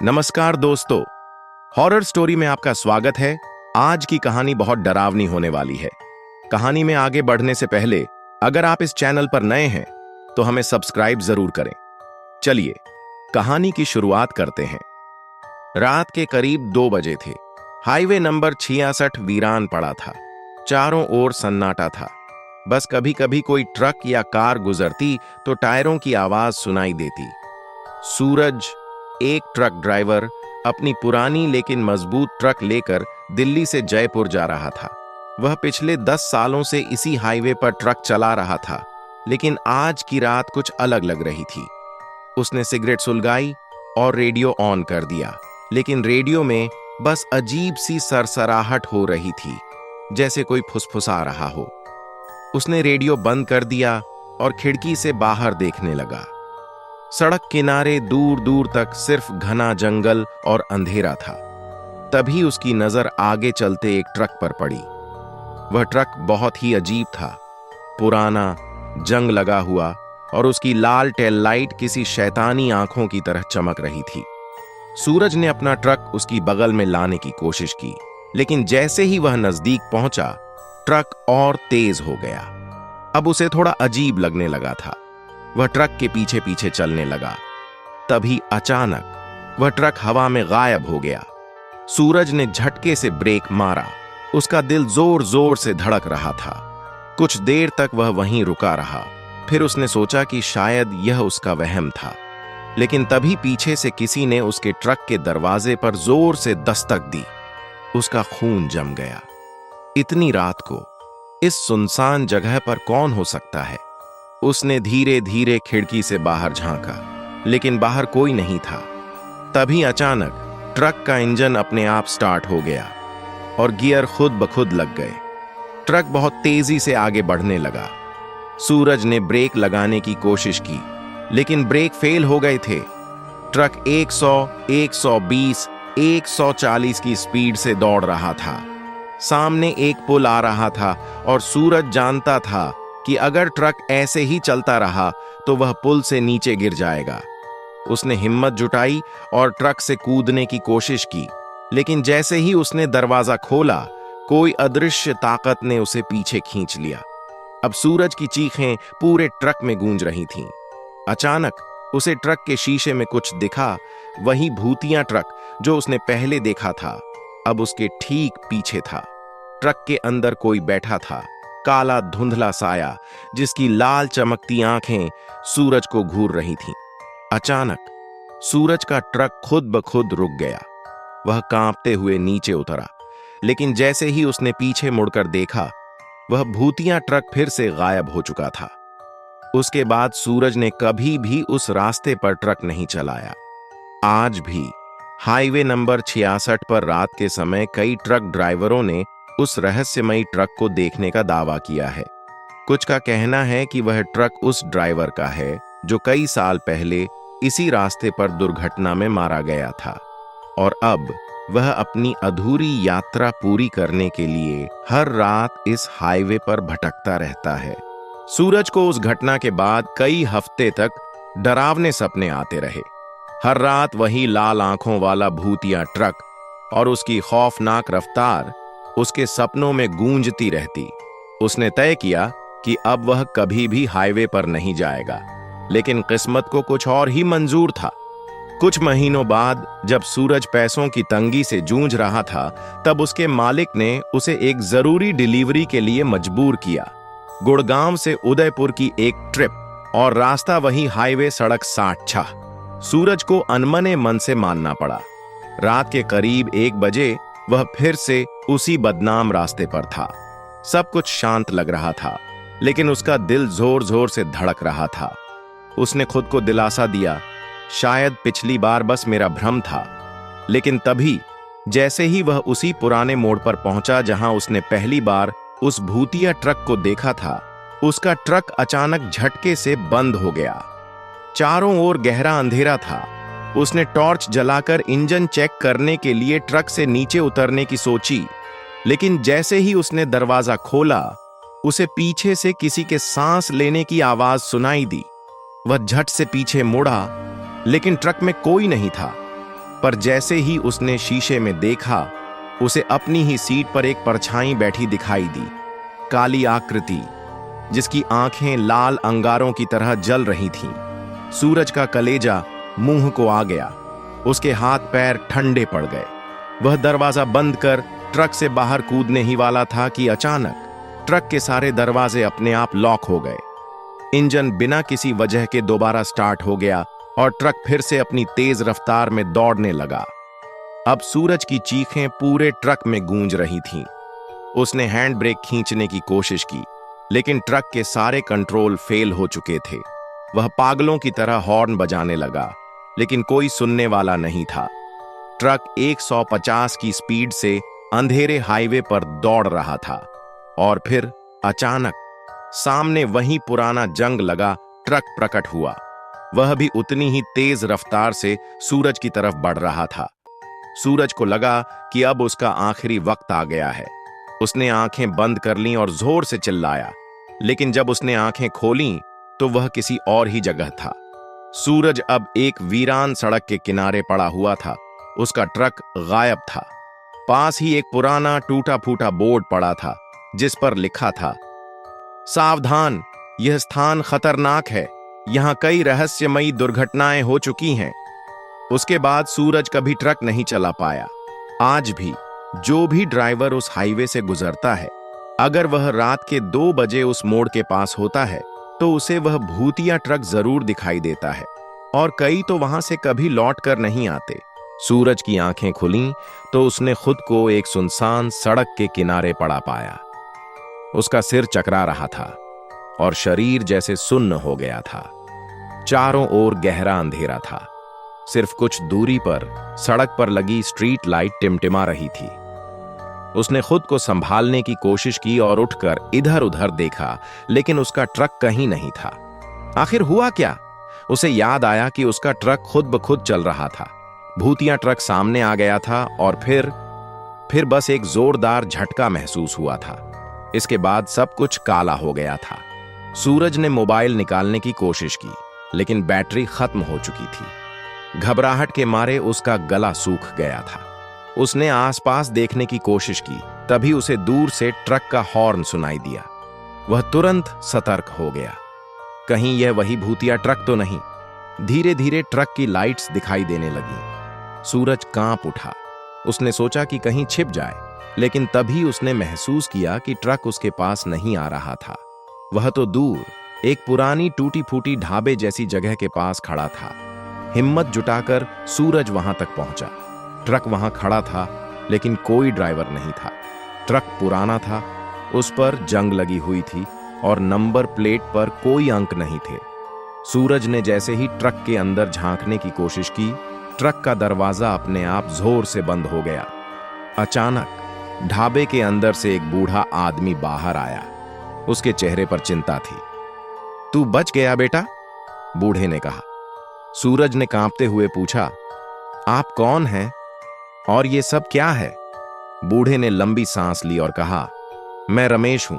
नमस्कार दोस्तों, horror story में आपका स्वागत है। आज की कहानी बहुत डरावनी होने वाली है। कहानी में आगे बढ़ने से पहले अगर आप इस चैनल पर नए हैं तो हमें सब्सक्राइब जरूर करें। चलिए कहानी की शुरुआत करते हैं। रात के करीब 2 बजे थे। हाईवे नंबर 66 वीरान पड़ा था। चारों ओर सन्नाटा था। बस कभी कभी कोई ट्रक या कार गुजरती तो टायरों की आवाज सुनाई देती। सूरज, एक ट्रक ड्राइवर, अपनी पुरानी लेकिन मजबूत ट्रक लेकर दिल्ली से जयपुर जा रहा था। वह पिछले 10 सालों से इसी हाईवे पर ट्रक चला रहा था, लेकिन आज की रात कुछ अलग लग रही थी। उसने सिगरेट सुलगाई और रेडियो ऑन कर दिया, लेकिन रेडियो में बस अजीब सी सरसराहट हो रही थी, जैसे कोई फुसफुसा रहा हो। उसने रेडियो बंद कर दिया और खिड़की से बाहर देखने लगा। सड़क किनारे दूर दूर तक सिर्फ घना जंगल और अंधेरा था। तभी उसकी नजर आगे चलते एक ट्रक पर पड़ी। वह ट्रक बहुत ही अजीब था। पुराना, जंग लगा हुआ और उसकी लाल टेल लाइट किसी शैतानी आंखों की तरह चमक रही थी। सूरज ने अपना ट्रक उसकी बगल में लाने की कोशिश की, लेकिन जैसे ही वह नजदीक पहुंचा, ट्रक और तेज हो गया। अब उसे थोड़ा अजीब लगने लगा था। वह ट्रक के पीछे पीछे चलने लगा। तभी अचानक वह ट्रक हवा में गायब हो गया। सूरज ने झटके से ब्रेक मारा। उसका दिल जोर जोर से धड़क रहा था। कुछ देर तक वह वहीं रुका रहा। फिर उसने सोचा कि शायद यह उसका वहम था, लेकिन तभी पीछे से किसी ने उसके ट्रक के दरवाजे पर जोर से दस्तक दी। उसका खून जम गया। इतनी रात को इस सुनसान जगह पर कौन हो सकता है? उसने धीरे धीरे खिड़की से बाहर झांका, लेकिन बाहर कोई नहीं था। तभी अचानक ट्रक का इंजन अपने आप स्टार्ट हो गया और गियर खुद ब खुद लग गए। ट्रक बहुत तेजी से आगे बढ़ने लगा। सूरज ने ब्रेक लगाने की कोशिश की, लेकिन ब्रेक फेल हो गए थे। ट्रक 100, 120, 140 की स्पीड से दौड़ रहा था। सामने एक पुल आ रहा था और सूरज जानता था कि अगर ट्रक ऐसे ही चलता रहा तो वह पुल से नीचे गिर जाएगा। उसने हिम्मत जुटाई और ट्रक से कूदने की कोशिश की, लेकिन जैसे ही उसने दरवाजा खोला, कोई अदृश्य ताकत ने उसे पीछे खींच लिया। अब सूरज की चीखें पूरे ट्रक में गूंज रही थीं। अचानक उसे ट्रक के शीशे में कुछ दिखा। वही भूतिया ट्रक जो उसने पहले देखा था, अब उसके ठीक पीछे था। ट्रक के अंदर कोई बैठा था, काला धुंधला साया जिसकी लाल चमकती आंखें सूरज को घूर रही थीं। अचानक सूरज का ट्रक खुद ब खुद रुक गया। वह कांपते हुए नीचे उतरा, लेकिन जैसे ही उसने पीछे मुड़कर देखा, वह भूतिया ट्रक फिर से गायब हो चुका था। उसके बाद सूरज ने कभी भी उस रास्ते पर ट्रक नहीं चलाया। आज भी हाईवे नंबर 66 पर रात के समय कई ट्रक ड्राइवरों ने उस रहस्यमयी ट्रक को देखने का दावा किया है। कुछ का कहना है कि वह ट्रक उस ड्राइवर का है जो कई साल पहले इसी रास्ते पर दुर्घटना में मारा गया था, और अब वह अपनी अधूरी यात्रा पूरी करने के लिए हर रात इस हाईवे पर भटकता रहता है। सूरज को उस घटना के बाद कई हफ्ते तक डरावने सपने आते रहे। हर रात वही लाल आंखों वाला भूतिया ट्रक और उसकी खौफनाक रफ्तार उसके सपनों में गूंजती रहती। उसने तय किया कि अब वह कभी भी हाईवे पर नहीं जाएगा, लेकिन किस्मत को कुछ और ही मंजूर था। कुछ महीनों बाद जब सूरज पैसों की तंगी से जूझ रहा था, तब उसके मालिक ने उसे एक जरूरी डिलीवरी के लिए मजबूर किया। गुड़गांव से उदयपुर की एक ट्रिप, और रास्ता वही हाईवे सड़क 60 सूरज को अनमने मन से मानना पड़ा। रात के करीब 1 बजे वह फिर से उसी बदनाम रास्ते पर था। सब कुछ शांत लग रहा था, लेकिन उसका दिल जोर जोर से धड़क रहा था। उसने खुद को दिलासा दिया, शायद पिछली बार बस मेरा भ्रम था। लेकिन तभी जैसे ही वह उसी पुराने मोड़ पर पहुंचा जहां उसने पहली बार उस भूतिया ट्रक को देखा था, उसका ट्रक अचानक झटके से बंद हो गया। चारों ओर गहरा अंधेरा था। उसने टॉर्च जलाकर इंजन चेक करने के लिए ट्रक से नीचे उतरने की सोची, लेकिन जैसे ही उसने दरवाजा खोला, उसे पीछे से किसी के सांस लेने की आवाज सुनाई दी। वह झट से पीछे मुड़ा, लेकिन ट्रक में कोई नहीं था। पर जैसे ही उसने शीशे में देखा, उसे अपनी ही सीट पर एक परछाई बैठी दिखाई दी, काली आकृति जिसकी आंखें लाल अंगारों की तरह जल रही थीं। सूरज का कलेजा मुंह को आ गया, उसके हाथ पैर ठंडे पड़ गए। वह दरवाजा बंद कर ट्रक से बाहर कूदने ही वाला था कि अचानक ट्रक के सारे दरवाजे अपने आप लॉक हो गए। इंजन बिना किसी वजह के दोबारा स्टार्ट हो गया और ट्रक फिर से अपनी तेज रफ्तार में दौड़ने लगा। अब सूरज की चीखें पूरे ट्रक में गूंज रही थीं। उसने हैंड ब्रेक खींचने की कोशिश की, लेकिन ट्रक के सारे कंट्रोल फेल हो चुके थे। वह पागलों की तरह हॉर्न बजाने लगा, लेकिन कोई सुनने वाला नहीं था। ट्रक 150 की स्पीड से अंधेरे हाईवे पर दौड़ रहा था और फिर अचानक सामने वही पुराना जंग लगा ट्रक प्रकट हुआ। वह भी उतनी ही तेज रफ्तार से सूरज की तरफ बढ़ रहा था। सूरज को लगा कि अब उसका आखिरी वक्त आ गया है। उसने आंखें बंद कर लीं और जोर से चिल्लाया, लेकिन जब उसने आंखें खोलीं तो वह किसी और ही जगह था। सूरज अब एक वीरान सड़क के किनारे पड़ा हुआ था। उसका ट्रक गायब था। पास ही एक पुराना टूटा फूटा बोर्ड पड़ा था जिस पर लिखा था, सावधान, यह स्थान खतरनाक है, यहां कई रहस्यमयी दुर्घटनाएं हो चुकी हैं। उसके बाद सूरज कभी ट्रक नहीं चला पाया। आज भी जो भी ड्राइवर उस हाईवे से गुजरता है, अगर वह रात के 2 बजे उस मोड़ के पास होता है तो उसे वह भूतिया ट्रक जरूर दिखाई देता है, और कई तो वहां से कभी लौट कर नहीं आते। सूरज की आंखें खुलीं तो उसने खुद को एक सुनसान सड़क के किनारे पड़ा पाया। उसका सिर चकरा रहा था और शरीर जैसे सुन्न हो गया था। चारों ओर गहरा अंधेरा था। सिर्फ कुछ दूरी पर सड़क पर लगी स्ट्रीट लाइट टिमटिमा रही थी। उसने खुद को संभालने की कोशिश की और उठकर इधर उधर देखा, लेकिन उसका ट्रक कहीं नहीं था। आखिर हुआ क्या? उसे याद आया कि उसका ट्रक खुद ब खुद चल रहा था। भूतिया ट्रक सामने आ गया था और फिर बस एक जोरदार झटका महसूस हुआ था। इसके बाद सब कुछ काला हो गया था। सूरज ने मोबाइल निकालने की कोशिश की, लेकिन बैटरी खत्म हो चुकी थी। घबराहट के मारे उसका गला सूख गया था। उसने आसपास देखने की कोशिश की, तभी उसे दूर से ट्रक का हॉर्न सुनाई दिया। वह तुरंत सतर्क हो गया। कहीं यह वही भूतिया ट्रक तो नहीं। धीरे धीरे ट्रक की लाइट्स दिखाई देने लगी। सूरज कांप उठा। उसने सोचा कि कहीं छिप जाए, लेकिन तभी उसने महसूस किया कि ट्रक उसके पास नहीं आ रहा था। वह तो दूर एक पुरानी टूटी फूटी ढाबे जैसी जगह के पास खड़ा था। हिम्मत जुटाकर सूरज वहां तक पहुंचा। ट्रक वहां खड़ा था, लेकिन कोई ड्राइवर नहीं था। ट्रक पुराना था, उस पर जंग लगी हुई थी और नंबर प्लेट पर कोई अंक नहीं थे। सूरज ने जैसे ही ट्रक के अंदर झांकने की कोशिश की, ट्रक का दरवाजा अपने आप जोर से बंद हो गया। अचानक ढाबे के अंदर से एक बूढ़ा आदमी बाहर आया। उसके चेहरे पर चिंता थी। तू बच गया बेटा? बूढ़े ने कहा। सूरज ने कांपते हुए पूछा, आप कौन हैं और ये सब क्या है? बूढ़े ने लंबी सांस ली और कहा, मैं रमेश हूं।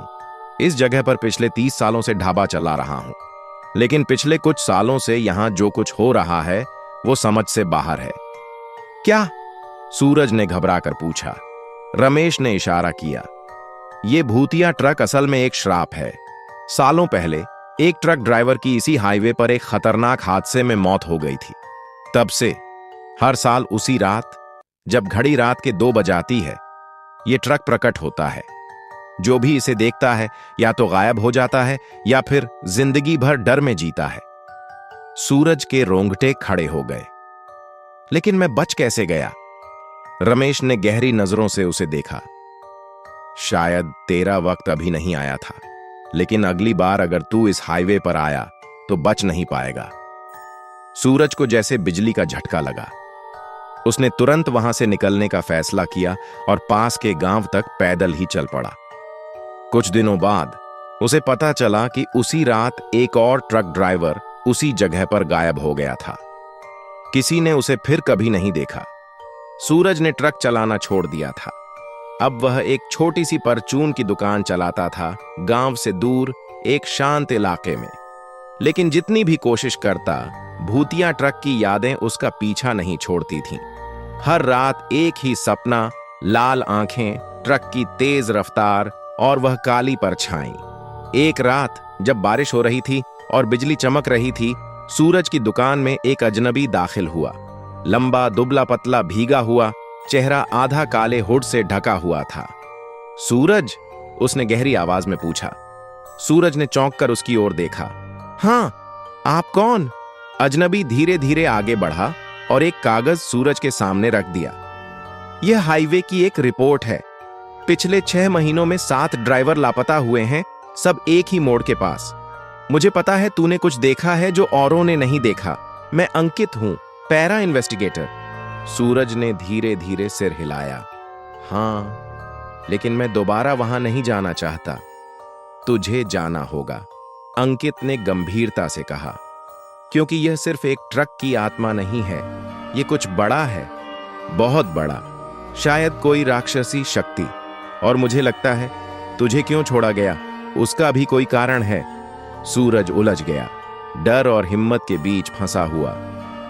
इस जगह पर पिछले 30 सालों से ढाबा चला रहा हूं, लेकिन पिछले कुछ सालों से यहां जो कुछ हो रहा है वो समझ से बाहर है। क्या? सूरज ने घबराकर पूछा। रमेश ने इशारा किया। ये भूतिया ट्रक असल में एक श्राप है। सालों पहले एक ट्रक ड्राइवर की इसी हाईवे पर एक खतरनाक हादसे में मौत हो गई थी। तब से हर साल उसी रात, जब घड़ी रात के 2 बजाती है, ये ट्रक प्रकट होता है। जो भी इसे देखता है या तो गायब हो जाता है या फिर जिंदगी भर डर में जीता है। सूरज के रोंगटे खड़े हो गए। लेकिन मैं बच कैसे गया? रमेश ने गहरी नजरों से उसे देखा। शायद तेरा वक्त अभी नहीं आया था, लेकिन अगली बार अगर तू इस हाईवे पर आया तो बच नहीं पाएगा। सूरज को जैसे बिजली का झटका लगा। उसने तुरंत वहां से निकलने का फैसला किया और पास के गांव तक पैदल ही चल पड़ा। कुछ दिनों बाद उसे पता चला कि उसी रात एक और ट्रक ड्राइवर उसी जगह पर गायब हो गया था। किसी ने उसे फिर कभी नहीं देखा। सूरज ने ट्रक चलाना छोड़ दिया था। अब वह एक छोटी सी परचून की दुकान चलाता था, गांव से दूर एक शांत इलाके में। लेकिन जितनी भी कोशिश करता, भूतिया ट्रक की यादें उसका पीछा नहीं छोड़ती थीं। हर रात एक ही सपना, लाल आंखें, ट्रक की तेज रफ्तार और वह काली परछाई। एक रात जब बारिश हो रही थी और बिजली चमक रही थी, सूरज की दुकान में एक अजनबी दाखिल हुआ। लंबा, दुबला पतला, भीगा हुआ, चेहरा आधा काले हुड से ढका हुआ था। सूरज? उसने गहरी आवाज में पूछा। सूरज ने चौंक कर उसकी ओर देखा। हाँ, आप कौन? अजनबी धीरे धीरे आगे बढ़ा और एक कागज सूरज के सामने रख दिया। यह हाईवे की एक रिपोर्ट है। पिछले 6 महीनों में 7 ड्राइवर लापता हुए हैं, सब एक ही मोड़ के पास। मुझे पता है तूने कुछ देखा है जो औरों ने नहीं देखा। मैं अंकित हूं, पैरा इन्वेस्टिगेटर। सूरज ने धीरे धीरे सिर हिलाया। हाँ, लेकिन मैं दोबारा वहां नहीं जाना चाहता। तुझे जाना होगा, अंकित ने गंभीरता से कहा, क्योंकि यह सिर्फ एक ट्रक की आत्मा नहीं है, यह कुछ बड़ा है, बहुत बड़ा, शायद कोई राक्षसी शक्ति। और मुझे लगता है तुझे क्यों छोड़ा गया उसका भी कोई कारण है। सूरज उलझ गया, डर और हिम्मत के बीच फंसा हुआ।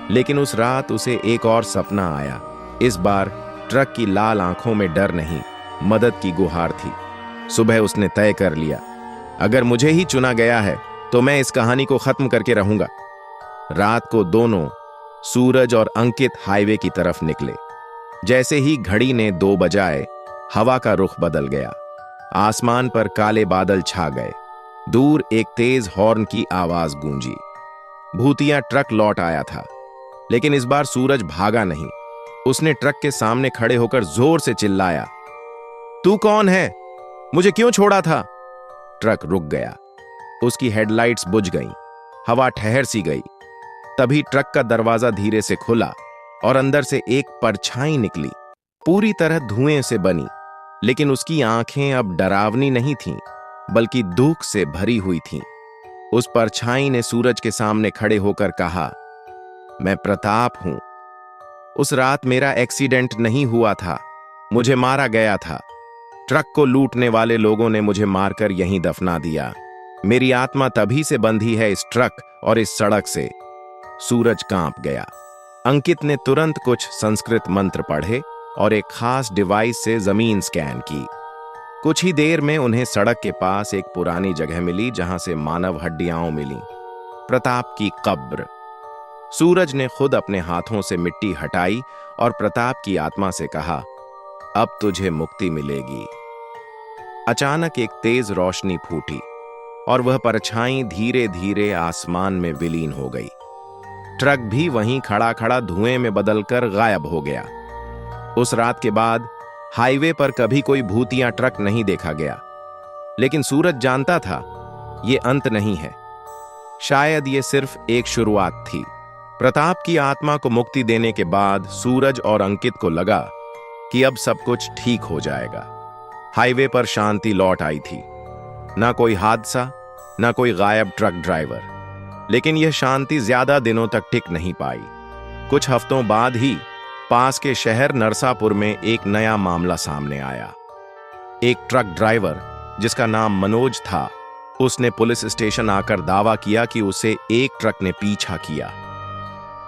लेकिन उस रात उसे एक और सपना आया। इस बार ट्रक की लाल आंखों में डर नहीं, मदद की गुहार थी। सुबह उसने तय कर लिया, अगर मुझे ही चुना गया है तो मैं इस कहानी को खत्म करके रहूंगा। रात को दोनों, सूरज और अंकित, हाईवे की तरफ निकले। जैसे ही घड़ी ने 2 बजाए, हवा का रुख बदल गया। आसमान पर काले बादल छा गए। दूर एक तेज हॉर्न की आवाज गूंजी। भूतिया ट्रक लौट आया था, लेकिन इस बार सूरज भागा नहीं। उसने ट्रक के सामने खड़े होकर जोर से चिल्लाया, तू कौन है? मुझे क्यों छोड़ा था? ट्रक रुक गया। उसकी हेडलाइट्स बुझ गईं, हवा ठहर सी गई। तभी ट्रक का दरवाजा धीरे से खुला और अंदर से एक परछाई निकली, पूरी तरह धुएं से बनी। लेकिन उसकी आंखें अब डरावनी नहीं थीं, बल्कि दुख से भरी हुई थीं। उस परछाई ने सूरज के सामने खड़े होकर कहा, मैं प्रताप हूं। उस रात मेरा एक्सीडेंट नहीं हुआ था, मुझे मारा गया था। ट्रक को लूटने वाले लोगों ने मुझे मारकर यहीं दफना दिया। मेरी आत्मा तभी से बंधी है इस ट्रक और इस सड़क से। सूरज कांप गया। अंकित ने तुरंत कुछ संस्कृत मंत्र पढ़े और एक खास डिवाइस से जमीन स्कैन की। कुछ ही देर में उन्हें सड़क के पास एक पुरानी जगह मिली जहां से मानव हड्डियां मिली। प्रताप की कब्र। सूरज ने खुद अपने हाथों से मिट्टी हटाई और प्रताप की आत्मा से कहा, अब तुझे मुक्ति मिलेगी। अचानक एक तेज रोशनी फूटी और वह परछाई धीरे धीरे आसमान में विलीन हो गई। ट्रक भी वहीं खड़ा खड़ा धुएं में बदलकर गायब हो गया। उस रात के बाद हाईवे पर कभी कोई भूतिया ट्रक नहीं देखा गया। लेकिन सूरज जानता था यह अंत नहीं है, शायद यह सिर्फ एक शुरुआत थी। प्रताप की आत्मा को मुक्ति देने के बाद सूरज और अंकित को लगा कि अब सब कुछ ठीक हो जाएगा। हाईवे पर शांति लौट आई थी। ना कोई हादसा, ना कोई गायब ट्रक ड्राइवर। लेकिन यह शांति ज्यादा दिनों तक टिक नहीं पाई। कुछ हफ्तों बाद ही पास के शहर नरसापुर में एक नया मामला सामने आया। एक ट्रक ड्राइवर जिसका नाम मनोज था, उसने पुलिस स्टेशन आकर दावा किया कि उसे एक ट्रक ने पीछा किया।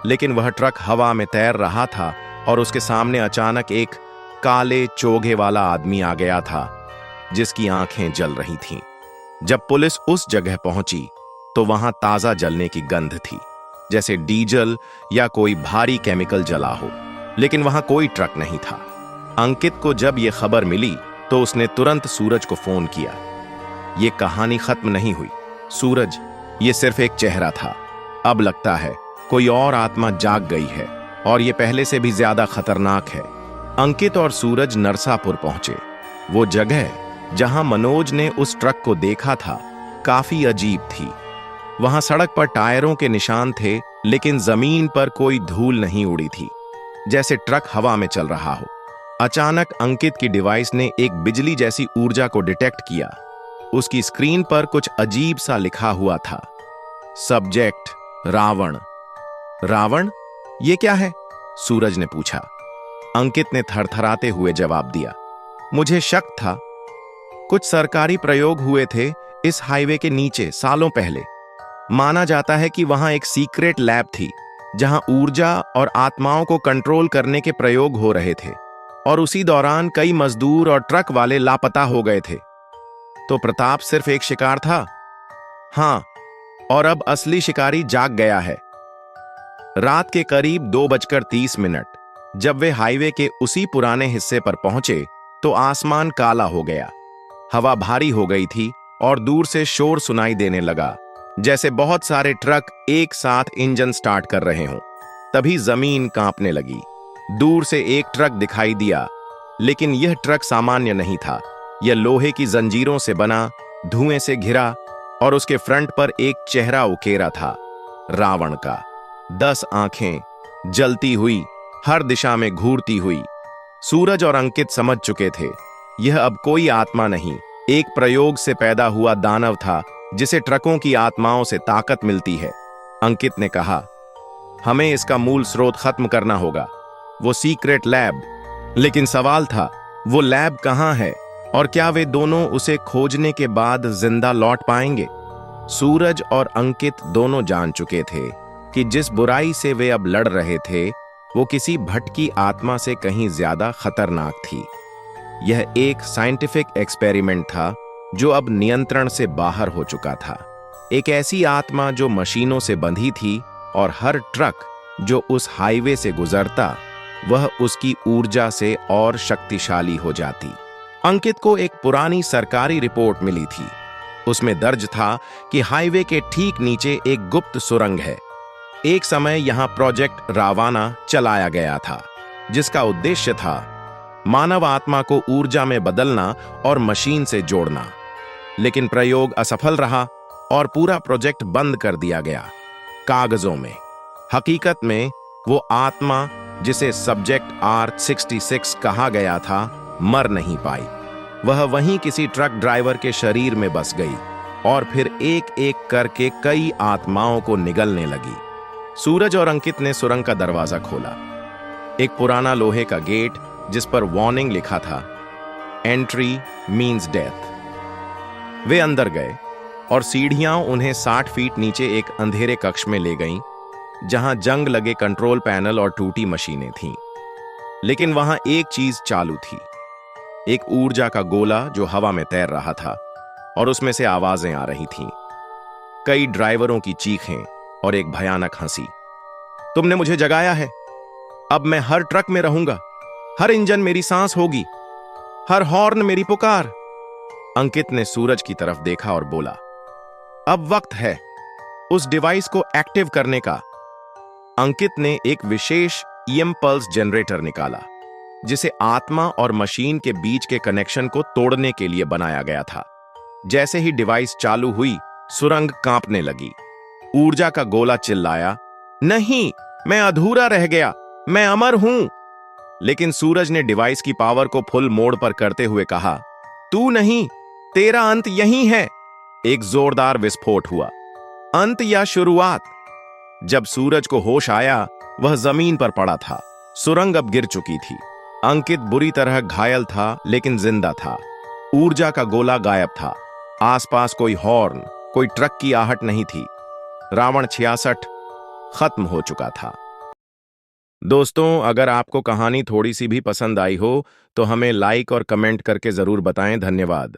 लेकिन वह ट्रक हवा में तैर रहा था और उसके सामने अचानक एक काले चोगे वाला आदमी आ गया था जिसकी आंखें जल रही थीं। जब पुलिस उस जगह पहुंची तो वहां ताजा जलने की गंध थी, जैसे डीजल या कोई भारी केमिकल जला हो। लेकिन वहां कोई ट्रक नहीं था। अंकित को जब यह खबर मिली तो उसने तुरंत सूरज को फोन किया। यह कहानी खत्म नहीं हुई सूरज, यह सिर्फ एक चेहरा था। अब लगता है कोई और आत्मा जाग गई है और यह पहले से भी ज्यादा खतरनाक है। अंकित और सूरज नरसापुर पहुंचे। वो जगह जहां मनोज ने उस ट्रक को देखा था काफी अजीब थी। वहां सड़क पर टायरों के निशान थे, लेकिन जमीन पर कोई धूल नहीं उड़ी थी, जैसे ट्रक हवा में चल रहा हो। अचानक अंकित की डिवाइस ने एक बिजली जैसी ऊर्जा को डिटेक्ट किया। उसकी स्क्रीन पर कुछ अजीब सा लिखा हुआ था, सब्जेक्ट रावण। रावण? ये क्या है? सूरज ने पूछा। अंकित ने थरथराते हुए जवाब दिया, मुझे शक था। कुछ सरकारी प्रयोग हुए थे इस हाईवे के नीचे सालों पहले। माना जाता है कि वहां एक सीक्रेट लैब थी जहां ऊर्जा और आत्माओं को कंट्रोल करने के प्रयोग हो रहे थे, और उसी दौरान कई मजदूर और ट्रक वाले लापता हो गए थे। तो प्रताप सिर्फ एक शिकार था? हां, और अब असली शिकारी जाग गया है। रात के करीब 2:30 जब वे हाईवे के उसी पुराने हिस्से पर पहुंचे तो आसमान काला हो गया। हवा भारी हो गई थी और दूर से शोर सुनाई देने लगा, जैसे बहुत सारे ट्रक एक साथ इंजन स्टार्ट कर रहे हों। तभी जमीन कांपने लगी। दूर से एक ट्रक दिखाई दिया, लेकिन यह ट्रक सामान्य नहीं था। यह लोहे की जंजीरों से बना, धुएं से घिरा, और उसके फ्रंट पर एक चेहरा उकेरा था, रावण का। 10 आंखें जलती हुई, हर दिशा में घूरती हुई। सूरज और अंकित समझ चुके थे, यह अब कोई आत्मा नहीं, एक प्रयोग से पैदा हुआ दानव था, जिसे ट्रकों की आत्माओं से ताकत मिलती है। अंकित ने कहा, हमें इसका मूल स्रोत खत्म करना होगा, वो सीक्रेट लैब। लेकिन सवाल था, वो लैब कहां है, और क्या वे दोनों उसे खोजने के बाद जिंदा लौट पाएंगे? सूरज और अंकित दोनों जान चुके थे कि जिस बुराई से वे अब लड़ रहे थे वो किसी भटकी आत्मा से कहीं ज्यादा खतरनाक थी। यह एक साइंटिफिक एक्सपेरिमेंट था जो अब नियंत्रण से बाहर हो चुका था। एक ऐसी आत्मा जो मशीनों से बंधी थी, और हर ट्रक जो उस हाईवे से गुजरता वह उसकी ऊर्जा से और शक्तिशाली हो जाती। अंकित को एक पुरानी सरकारी रिपोर्ट मिली थी। उसमें दर्ज था कि हाईवे के ठीक नीचे एक गुप्त सुरंग है। एक समय यहां प्रोजेक्ट रावाना चलाया गया था, जिसका उद्देश्य था मानव आत्मा को ऊर्जा में बदलना और मशीन से जोड़ना। लेकिन प्रयोग असफल रहा और पूरा प्रोजेक्ट बंद कर दिया गया। कागजों में हकीकत में वो आत्मा, जिसे सब्जेक्ट R66 कहा गया था, मर नहीं पाई। वह वहीं किसी ट्रक ड्राइवर के शरीर में बस गई और फिर एक एक करके कई आत्माओं को निगलने लगी। सूरज और अंकित ने सुरंग का दरवाजा खोला। एक पुराना लोहे का गेट जिस पर वार्निंग लिखा था, एंट्री मीन्स डेथ। वे अंदर गए और सीढ़ियां उन्हें 60 फीट नीचे एक अंधेरे कक्ष में ले गईं, जहां जंग लगे कंट्रोल पैनल और टूटी मशीनें थीं। लेकिन वहां एक चीज चालू थी, एक ऊर्जा का गोला जो हवा में तैर रहा था, और उसमें से आवाजें आ रही थीं, कई ड्राइवरों की चीखें और एक भयानक हंसी। तुमने मुझे जगाया है, अब मैं हर ट्रक में रहूंगा, हर इंजन मेरी सांस होगी, हर हॉर्न मेरी पुकार। अंकित ने सूरज की तरफ देखा और बोला, अब वक्त है उस डिवाइस को एक्टिव करने का। अंकित ने एक विशेष ईएम पल्स जनरेटर निकाला, जिसे आत्मा और मशीन के बीच के कनेक्शन को तोड़ने के लिए बनाया गया था। जैसे ही डिवाइस चालू हुई, सुरंग कांपने लगी। ऊर्जा का गोला चिल्लाया, नहीं, मैं अधूरा रह गया, मैं अमर हूं। लेकिन सूरज ने डिवाइस की पावर को फुल मोड पर करते हुए कहा, तू नहीं, तेरा अंत यहीं है। एक जोरदार विस्फोट हुआ। अंत या शुरुआत? जब सूरज को होश आया, वह जमीन पर पड़ा था। सुरंग अब गिर चुकी थी। अंकित बुरी तरह घायल था, लेकिन जिंदा था। ऊर्जा का गोला गायब था। आसपास कोई हॉर्न, कोई ट्रक की आहट नहीं थी। रावण 66 खत्म हो चुका था। दोस्तों, अगर आपको कहानी थोड़ी सी भी पसंद आई हो तो हमें लाइक और कमेंट करके जरूर बताएं। धन्यवाद।